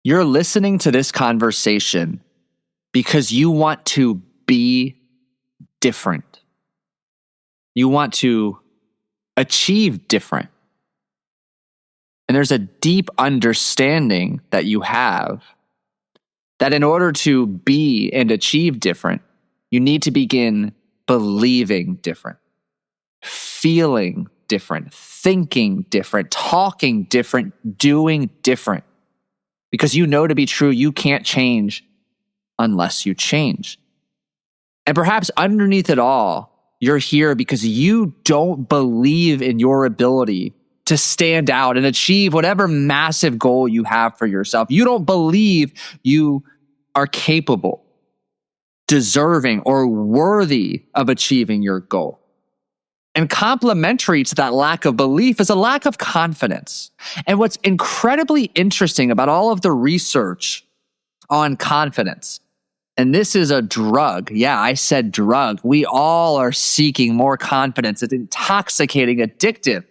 You're listening to this conversation because you want to be different. You want to achieve different. And there's a deep understanding that you have that in order to be and achieve different, you need to begin believing different, feeling different, thinking different, talking different, doing different. Because you know to be true, you can't change unless you change. And perhaps underneath it all, you're here because you don't believe in your ability to stand out and achieve whatever massive goal you have for yourself. You don't believe you are capable, deserving, or worthy of achieving your goal. And complementary to that lack of belief is a lack of confidence. And what's incredibly interesting about all of the research on confidence, and this is a drug. Yeah, I said drug. We all are seeking more confidence. It's intoxicating, addictive.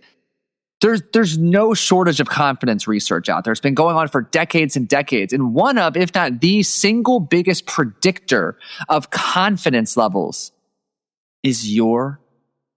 There's no shortage of confidence research out there. It's been going on for decades and decades. And one of, if not the single biggest predictor of confidence levels is your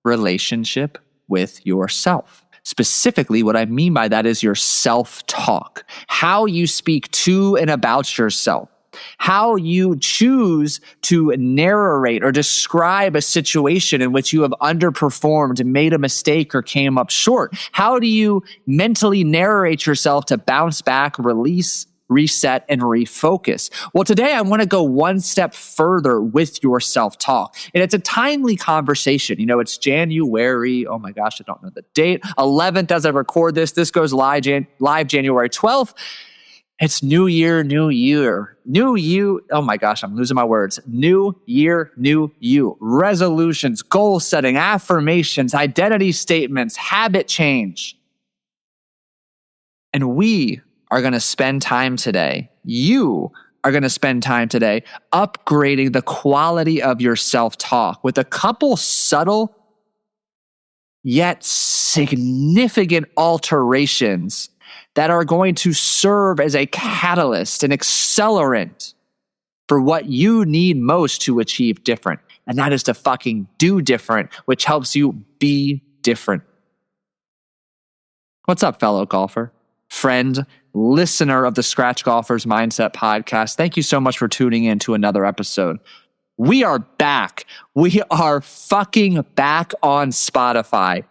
relationship with yourself. Specifically, what I mean by that is your self-talk, how you speak to and about yourself, how you choose to narrate or describe a situation in which you have underperformed, made a mistake, or came up short. How do you mentally narrate yourself to bounce back, release, reset, and refocus? Well, today I want to go one step further with your self-talk. And it's a timely conversation. You know, it's January, oh my gosh, I don't know the date, 11th as I record this. This goes live January 12th. It's new year, new you. Oh my gosh, I'm losing my words. New year, new you. Resolutions, goal setting, affirmations, identity statements, habit change. And we are going to spend time today, you are going to spend time today upgrading the quality of your self-talk with a couple subtle yet significant alterations that are going to serve as a catalyst, an accelerant for what you need most to achieve different. And that is to fucking do different, which helps you be different. What's up, fellow golfer, friend, listener of the Scratch Golfer's Mindset podcast? Thank you so much for tuning in to another episode. We are back. We are fucking back on Spotify.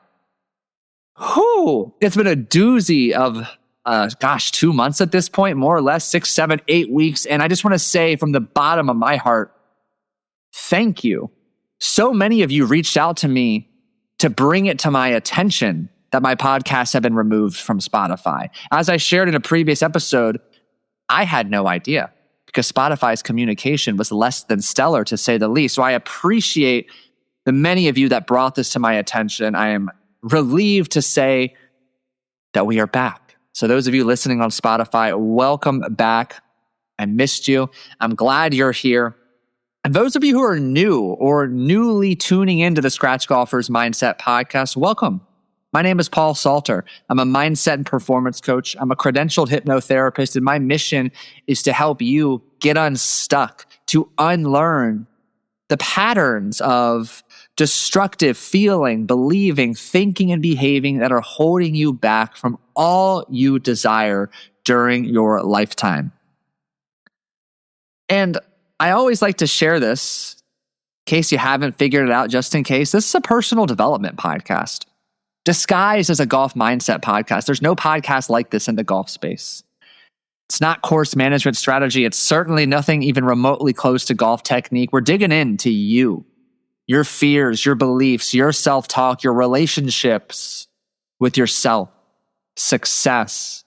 Whew, it's been a doozy of 2 months at this point, more or less, 6, 7, 8 weeks. And I just want to say from the bottom of my heart, thank you. So many of you reached out to me to bring it to my attention that my podcasts have been removed from Spotify. As I shared in a previous episode, I had no idea because Spotify's communication was less than stellar, to say the least. So I appreciate the many of you that brought this to my attention. I am relieved to say that we are back. So those of you listening on Spotify, welcome back. I missed you. I'm glad you're here. And those of you who are new or newly tuning into the Scratch Golfer's Mindset podcast, welcome. My name is Paul Salter. I'm a mindset and performance coach. I'm a credentialed hypnotherapist, and my mission is to help you get unstuck, to unlearn the patterns of destructive feeling, believing, thinking, and behaving that are holding you back from all you desire during your lifetime. And I always like to share this, in case you haven't figured it out, just in case. This is a personal development podcast, disguised as a golf mindset podcast. There's no podcast like this in the golf space. It's not course management strategy. It's certainly nothing even remotely close to golf technique. We're digging into you, your fears, your beliefs, your self-talk, your relationships with yourself, success,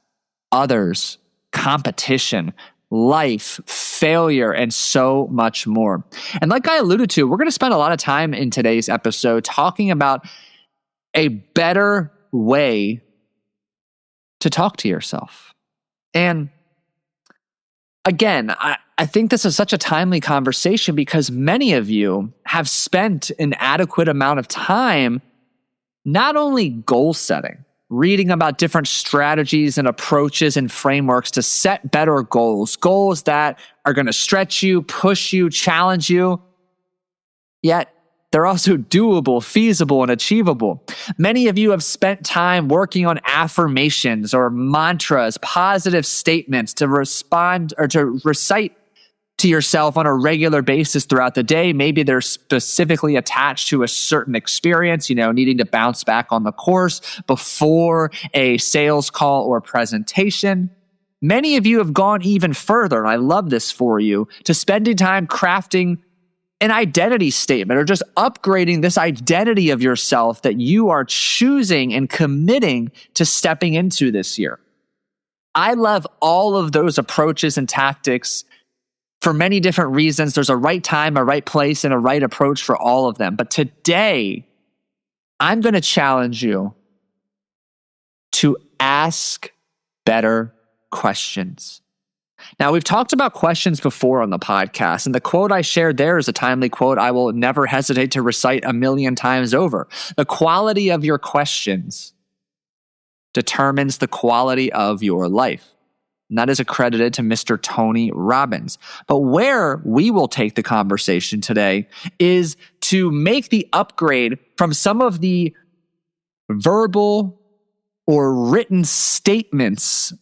others, competition, life, failure, and so much more. And like I alluded to, we're going to spend a lot of time in today's episode talking about a better way to talk to yourself. And again, I think this is such a timely conversation because many of you have spent an adequate amount of time not only goal setting, reading about different strategies and approaches and frameworks to set better goals, goals that are going to stretch you, push you, challenge you, yet they're also doable, feasible, and achievable. Many of you have spent time working on affirmations or mantras, positive statements to respond or to recite to yourself on a regular basis throughout the day. Maybe they're specifically attached to a certain experience, needing to bounce back on the course before a sales call or presentation. Many of you have gone even further, and I love this for you, to spending time crafting an identity statement or just upgrading this identity of yourself that you are choosing and committing to stepping into this year. I love all of those approaches and tactics for many different reasons. There's a right time, a right place, and a right approach for all of them. But today, I'm going to challenge you to ask better questions. Now, we've talked about questions before on the podcast, and the quote I shared there is a timely quote I will never hesitate to recite 1,000,000 times over. The quality of your questions determines the quality of your life. And that is accredited to Mr. Tony Robbins. But where we will take the conversation today is to make the upgrade from some of the verbal or written statements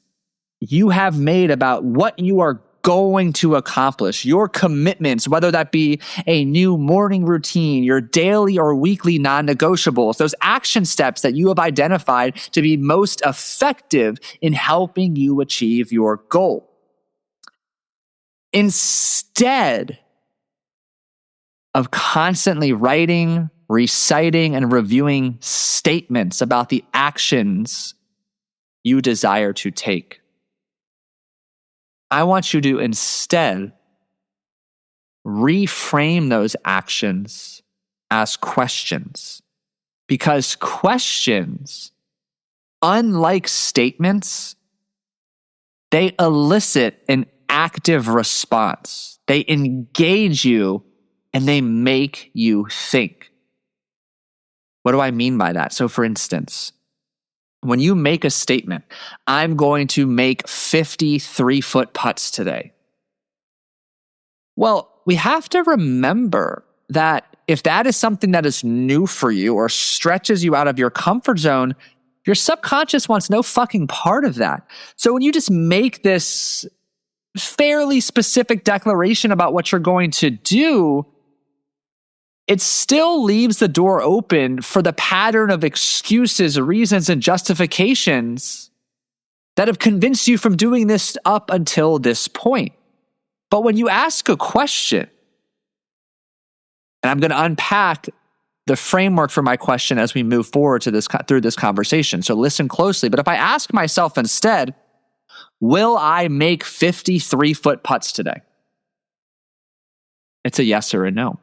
you have made about what you are going to accomplish, your commitments, whether that be a new morning routine, your daily or weekly non-negotiables, those action steps that you have identified to be most effective in helping you achieve your goal. Instead of constantly writing, reciting, and reviewing statements about the actions you desire to take, I want you to instead reframe those actions as questions. Because questions, unlike statements, they elicit an active response. They engage you and they make you think. What do I mean by that? So for instance, when you make a statement, I'm going to make 50 3-foot putts today. Well, we have to remember that if that is something that is new for you or stretches you out of your comfort zone, your subconscious wants no fucking part of that. So when you just make this fairly specific declaration about what you're going to do, it still leaves the door open for the pattern of excuses, reasons, and justifications that have convinced you from doing this up until this point. But when you ask a question, and I'm going to unpack the framework for my question as we move forward through this conversation, so listen closely. But if I ask myself instead, will I make 50 3-foot putts today? It's a yes or a no.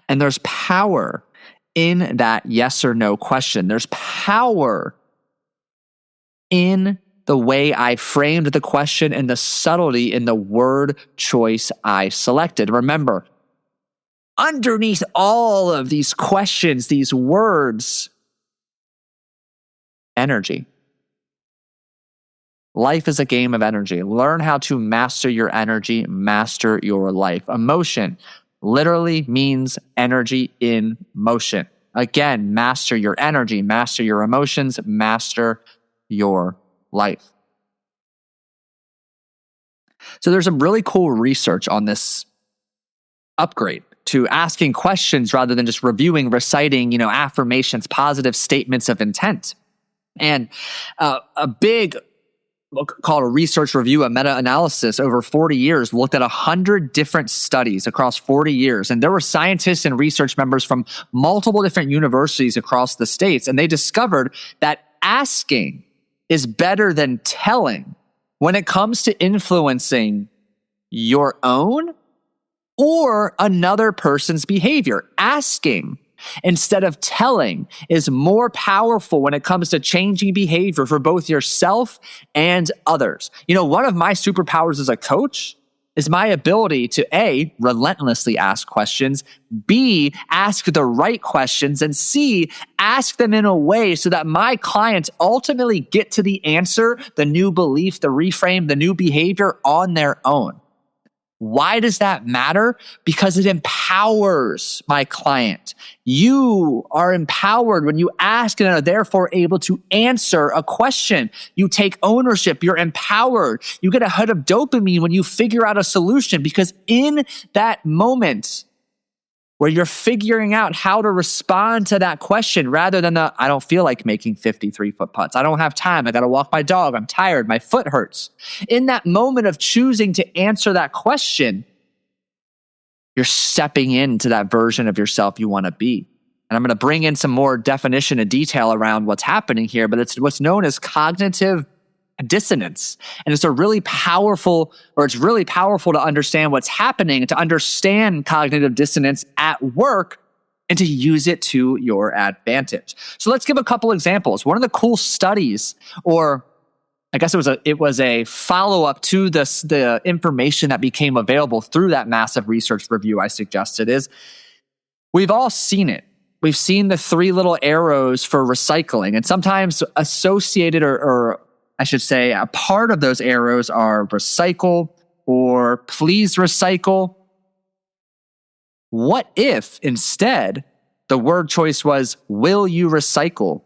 And there's power in that yes or no question. There's power in the way I framed the question and the subtlety in the word choice I selected. Remember, underneath all of these questions, these words, energy. Life is a game of energy. Learn how to master your energy, master your life. Emotion literally means energy in motion. Again, master your energy, master your emotions, master your life. So there's some really cool research on this upgrade to asking questions rather than just reviewing, reciting, affirmations, positive statements of intent. And a big called a research review, a meta-analysis over 40 years, looked at 100 different studies across 40 years. And there were scientists and research members from multiple different universities across the states. And they discovered that asking is better than telling when it comes to influencing your own or another person's behavior. Asking instead of telling is more powerful when it comes to changing behavior for both yourself and others. One of my superpowers as a coach is my ability to A, relentlessly ask questions, B, ask the right questions, and C, ask them in a way so that my clients ultimately get to the answer, the new belief, the reframe, the new behavior on their own. Why does that matter? Because it empowers my client. You are empowered when you ask and are therefore able to answer a question. You take ownership. You're empowered. You get a hit of dopamine when you figure out a solution, because in that moment where you're figuring out how to respond to that question rather than I don't feel like making 53-foot putts. I don't have time. I got to walk my dog. I'm tired. My foot hurts. In that moment of choosing to answer that question, you're stepping into that version of yourself you want to be. And I'm going to bring in some more definition and detail around what's happening here, but it's what's known as cognitive dissonance. And it's really powerful to understand what's happening, to understand cognitive dissonance at work and to use it to your advantage. So let's give a couple examples. One of the cool studies, or I guess it was a follow-up to the information that became available through that massive research review I suggested, is we've all seen it. We've seen the 3 little arrows for recycling, and sometimes associated or I should say, a part of those arrows are recycle or please recycle. What if instead the word choice was, will you recycle? ?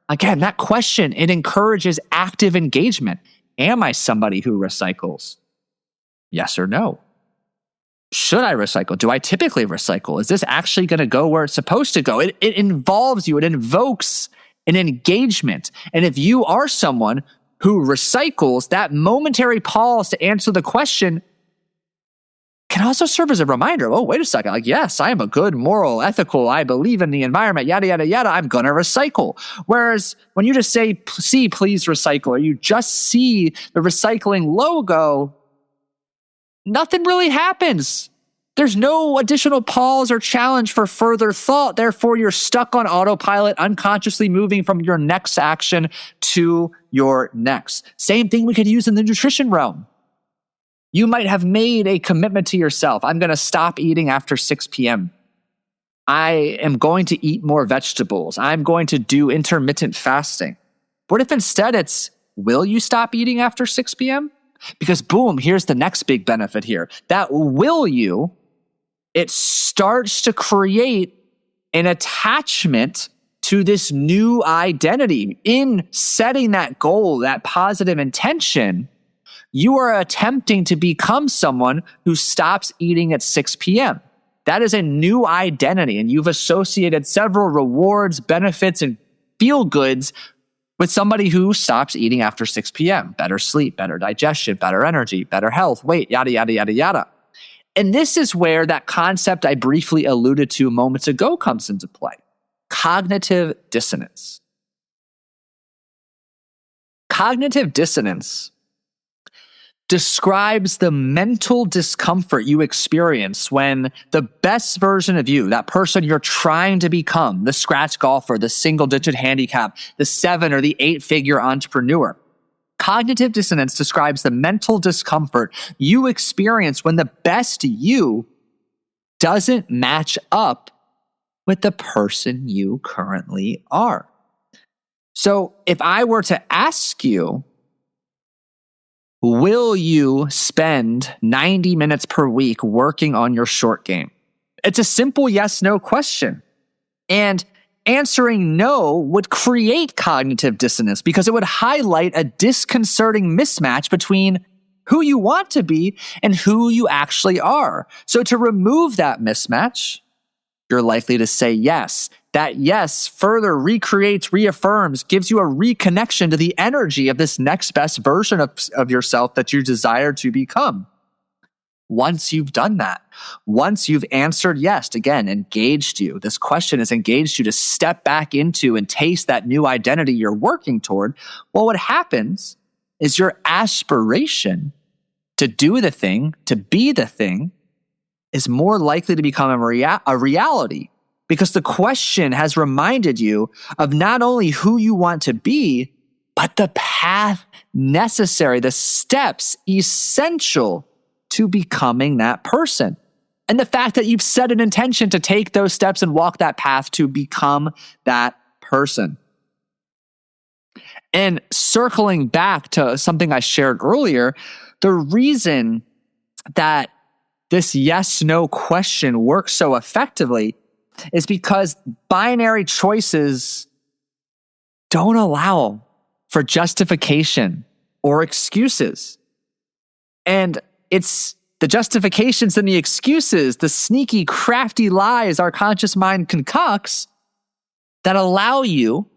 Again, that question, it encourages active engagement. Am I somebody who recycles? Yes or no? Should I recycle? Do I typically recycle? Is this actually going to go where it's supposed to go? It involves you. It invokes an engagement. And if you are someone who recycles, that momentary pause to answer the question can also serve as a reminder. Oh, wait a second. Like, yes, I am a good, moral, ethical, I believe in the environment, yada, yada, yada. I'm going to recycle. Whereas when you just say, see, please recycle, or you just see the recycling logo, nothing really happens. There's no additional pause or challenge for further thought. Therefore, you're stuck on autopilot, unconsciously moving from your next action to your next. Same thing we could use in the nutrition realm. You might have made a commitment to yourself. I'm going to stop eating after 6 p.m. I am going to eat more vegetables. I'm going to do intermittent fasting. What if instead it's, will you stop eating after 6 p.m.? Because boom, here's the next big benefit here. That will you, it starts to create an attachment to this new identity. In setting that goal, that positive intention, you are attempting to become someone who stops eating at 6 p.m. That is a new identity, and you've associated several rewards, benefits, and feel-goods with somebody who stops eating after 6 p.m. Better sleep, better digestion, better energy, better health, weight, yada, yada, yada, yada. And this is where that concept I briefly alluded to moments ago comes into play. Cognitive dissonance. Cognitive dissonance describes the mental discomfort you experience when the best version of you, that person you're trying to become, the scratch golfer, the single-digit handicap, the 7 or the 8-figure entrepreneur. Cognitive dissonance describes the mental discomfort you experience when the best you doesn't match up with the person you currently are. So if I were to ask you, will you spend 90 minutes per week working on your short game? It's a simple yes-no question. And answering no would create cognitive dissonance because it would highlight a disconcerting mismatch between who you want to be and who you actually are. So to remove that mismatch, you're likely to say yes. That yes further recreates, reaffirms, gives you a reconnection to the energy of this next best version of yourself that you desire to become. Once you've done that, once you've answered yes, again, engaged you, this question has engaged you to step back into and taste that new identity you're working toward, well, what happens is your aspiration to do the thing, to be the thing, is more likely to become a reality because the question has reminded you of not only who you want to be, but the path necessary, the steps essential to becoming that person. And the fact that you've set an intention to take those steps and walk that path to become that person. And circling back to something I shared earlier, the reason that this yes-no question works so effectively is because binary choices don't allow for justification or excuses. And it's the justifications and the excuses, the sneaky, crafty lies our conscious mind concocts that allow you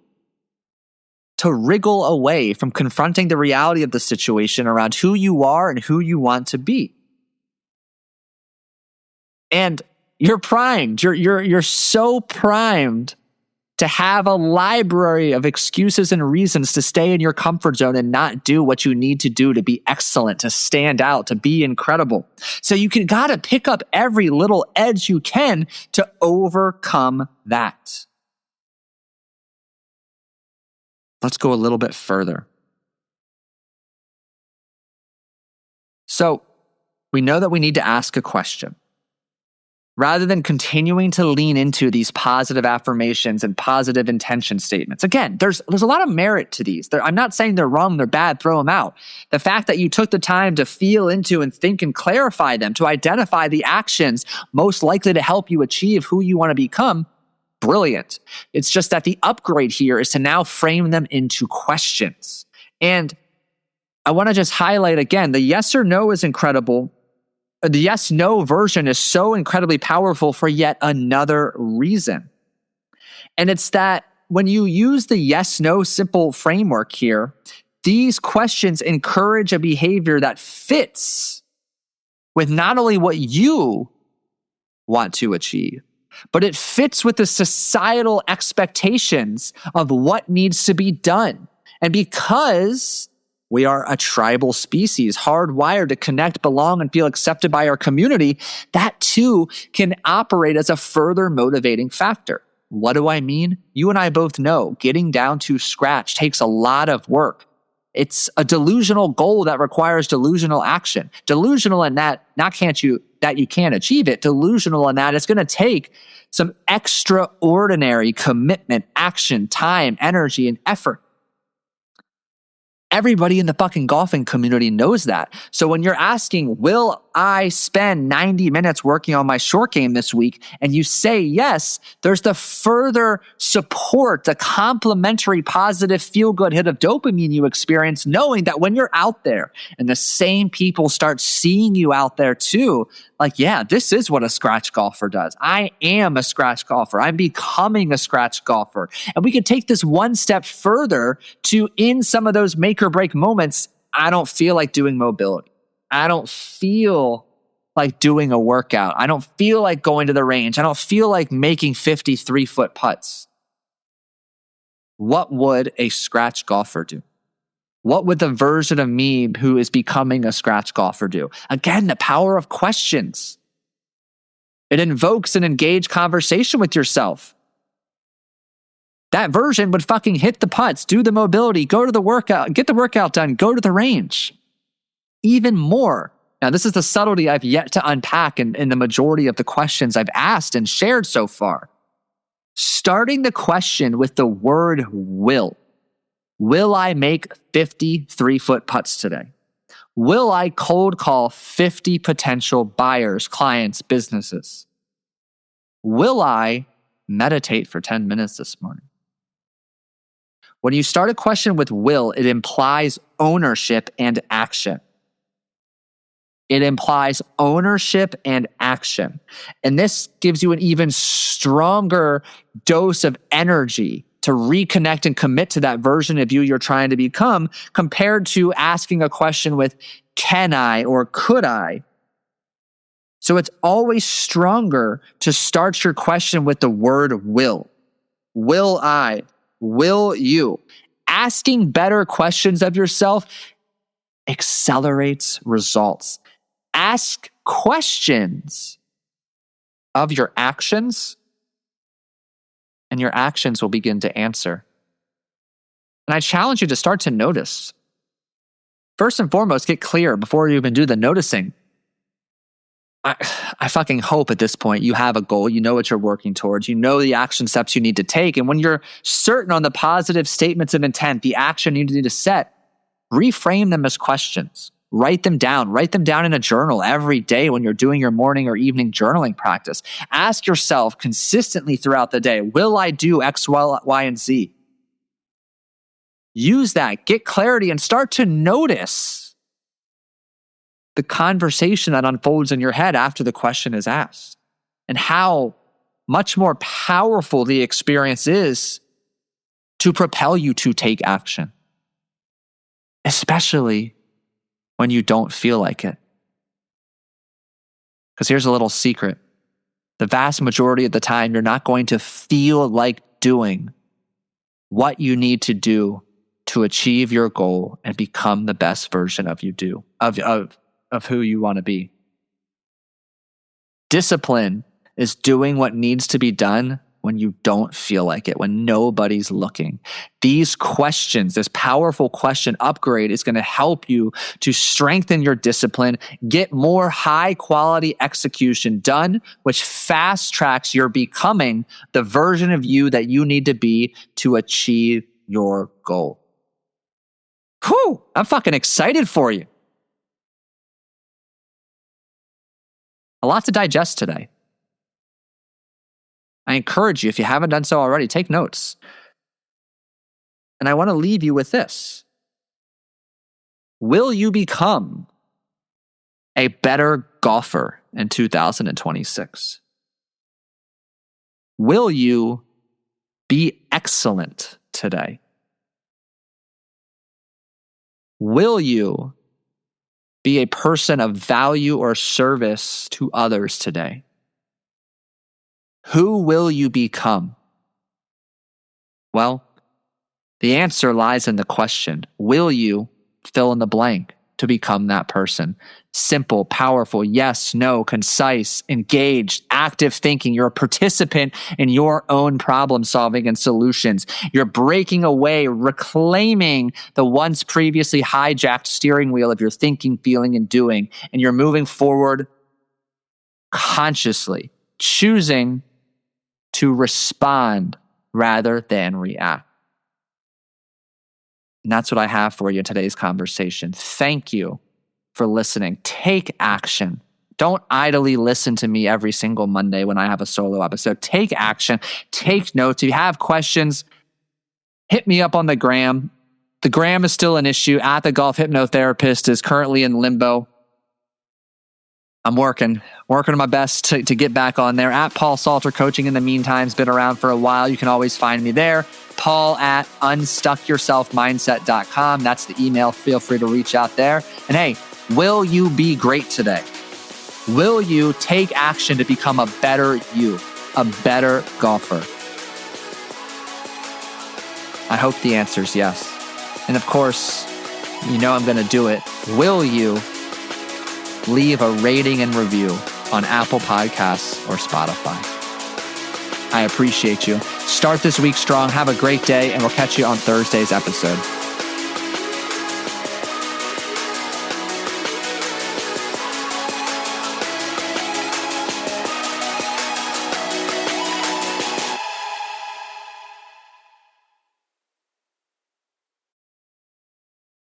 to wriggle away from confronting the reality of the situation around who you are and who you want to be. And you're primed. You're so primed to have a library of excuses and reasons to stay in your comfort zone and not do what you need to do to be excellent, to stand out, to be incredible. So you gotta pick up every little edge you can to overcome that. Let's go a little bit further. So we know that we need to ask a question. Rather than continuing to lean into these positive affirmations and positive intention statements. Again, there's a lot of merit to these. I'm not saying they're wrong, they're bad, throw them out. The fact that you took the time to feel into and think and clarify them, to identify the actions most likely to help you achieve who you want to become, brilliant. It's just that the upgrade here is to now frame them into questions. And I want to just highlight again, the yes or no is incredible. The yes-no version is so incredibly powerful for yet another reason. And it's that when you use the yes-no simple framework here, these questions encourage a behavior that fits with not only what you want to achieve, but it fits with the societal expectations of what needs to be done. And because we are a tribal species, hardwired to connect, belong, and feel accepted by our community, that too can operate as a further motivating factor. What do I mean? You and I both know getting down to scratch takes a lot of work. It's a delusional goal that requires delusional action. Delusional in that you can't achieve it. Delusional in that it's going to take some extraordinary commitment, action, time, energy, and effort. Everybody in the fucking golfing community knows that. So when you're asking, will I spend 90 minutes working on my short game this week? And you say yes, there's the further support, the complementary positive feel-good hit of dopamine you experience, knowing that when you're out there and the same people start seeing you out there too, like, yeah, this is what a scratch golfer does. I am a scratch golfer. I'm becoming a scratch golfer. And we could take this one step further to, in some of those make or break moments, I don't feel like doing mobility. I don't feel like doing a workout. I don't feel like going to the range. I don't feel like making 53-foot putts. What would a scratch golfer do? What would the version of me who is becoming a scratch golfer do? Again, the power of questions. It invokes an engaged conversation with yourself. That version would fucking hit the putts, do the mobility, go to the workout, get the workout done, go to the range. Even more. Now, this is the subtlety I've yet to unpack in the majority of the questions I've asked and shared so far. Starting the question with the word will. Will I make 53-foot putts today? Will I cold call 50 potential buyers, clients, businesses? Will I meditate for 10 minutes this morning? When you start a question with will, it implies ownership and action. It implies ownership and action. And this gives you an even stronger dose of energy to reconnect and commit to that version of you you're trying to become, compared to asking a question with, can I or could I? So it's always stronger to start your question with the word will. Will I? Will you? Asking better questions of yourself accelerates results. Ask questions of your actions, and your actions will begin to answer. And I challenge you to start to notice. First and foremost, get clear before you even do the noticing. I fucking hope at this point you have a goal. You know what you're working towards. You know the action steps you need to take. And when you're certain on the positive statements of intent, the action you need to set, reframe them as questions. Write them down. Write them down in a journal every day when you're doing your morning or evening journaling practice. Ask yourself consistently throughout the day, will I do X, Y, and Z? Use that. Get clarity and start to notice the conversation that unfolds in your head after the question is asked and how much more powerful the experience is to propel you to take action, especially when you don't feel like it. Because here's a little secret. The vast majority of the time, you're not going to feel like doing what you need to do to achieve your goal and become the best version of who you want to be. Discipline is doing what needs to be done when you don't feel like it, when nobody's looking. These questions, this powerful question upgrade is going to help you to strengthen your discipline, get more high quality execution done, which fast tracks your becoming the version of you that you need to be to achieve your goal. Whew, I'm fucking excited for you. A lot to digest today. I encourage you, if you haven't done so already, take notes. And I want to leave you with this. Will you become a better golfer in 2026? Will you be excellent today? Will you be a person of value or service to others today? Who will you become? Well, the answer lies in the question, will you fill in the blank to become that person? Simple, powerful, yes, no, concise, engaged, active thinking. You're a participant in your own problem solving and solutions. You're breaking away, reclaiming the once previously hijacked steering wheel of your thinking, feeling, and doing. And you're moving forward consciously, choosing to respond rather than react. And that's what I have for you in today's conversation. Thank you for listening. Take action. Don't idly listen to me every single Monday when I have a solo episode. Take action. Take notes. If you have questions, hit me up on the gram. The gram is still an issue. At the Golf Hypnotherapist is currently in limbo. I'm working on my best to get back on there. At Paul Salter Coaching in the meantime has been around for a while. You can always find me there. Paul at unstuckyourselfmindset.com. That's the email. Feel free to reach out there. And hey, will you be great today? Will you take action to become a better you, a better golfer? I hope the answer is yes. And of course, you know I'm going to do it. Will you leave a rating and review on Apple Podcasts or Spotify? I appreciate you. Start this week strong. Have a great day, and we'll catch you on Thursday's episode.